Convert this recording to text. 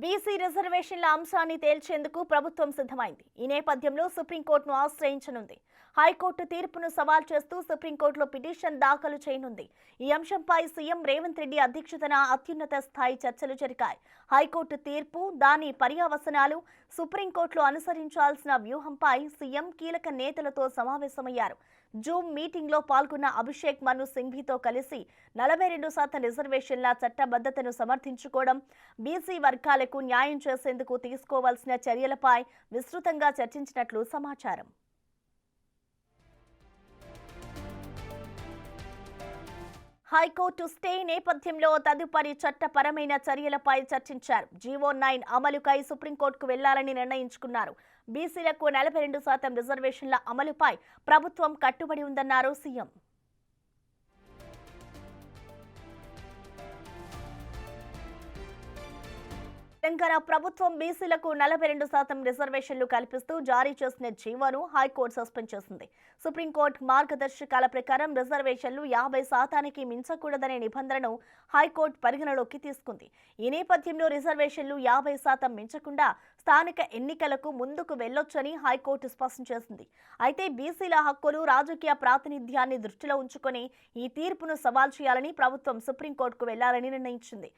BC రిజర్వేషన్ల అంశాన్ని తేల్చేందుకు ప్రభుత్వం సిద్ధమైంది. ఈ నేపథ్యంలో సుప్రీంకోర్టును ఆశ్రయించనుంది. హైకోర్టు తీర్పును సవాల్ చేస్తూ సుప్రీంకోర్టులో పిటిషన్ దాఖలు చేయనుంది. ఈ అంశంపై సీఎం రేవంత్ రెడ్డి అధ్యక్షతన అత్యున్నత స్థాయి చర్చలు జరిగాయి. హైకోర్టు తీర్పు, దాని పర్యవసానాలు, సుప్రీంకోర్టులో అనుసరించాల్సిన వ్యూహంపై సీఎం కీలక నేతలతో సమావేశమయ్యారు. జూమ్ మీటింగ్ లో పాల్గొన్న అభిషేక్ మను సింఘ్వితో కలిసి 42% రిజర్వేషన్ల చట్టబద్ధతను సమర్థించుకోవడం, బీసీ వర్గాలకు న్యాయం చేసేందుకు తీసుకోవాల్సిన చర్యలపై విస్తృతంగా చర్చించినట్లు సమాచారం. హైకోర్టు స్టే నేపథ్యంలో తదుపరి చట్టపరమైన చర్యలపై చర్చించారు. జీవో 9 అమలుకై సుప్రీంకోర్టుకు వెళ్లాలని నిర్ణయించుకున్నారు. బీసీలకు 42% రిజర్వేషన్ల అమలుపై ప్రభుత్వం కట్టుబడి ఉందన్నారు సీఎం. తెలంగాణ ప్రభుత్వం బీసీలకు 42% రిజర్వేషన్లు కల్పిస్తూ జారీ చేసిన జీవోను హైకోర్టు సస్పెండ్ చేసింది. సుప్రీంకోర్టు మార్గదర్శకాల ప్రకారం రిజర్వేషన్లు 50%కి మించకూడదనే నిబంధనను హైకోర్టు పరిగణలోకి తీసుకుంది. ఈ నేపథ్యంలో రిజర్వేషన్లు 50% మించకుండా స్థానిక ఎన్నికలకు ముందుకు వెళ్లొచ్చని హైకోర్టు స్పష్టం చేసింది. అయితే బీసీల హక్కులు, రాజకీయ ప్రాతినిధ్యాన్ని దృష్టిలో ఉంచుకొని ఈ తీర్పును సవాల్ చేయాలని ప్రభుత్వం సుప్రీంకోర్టుకు వెళ్లాలని నిర్ణయించింది.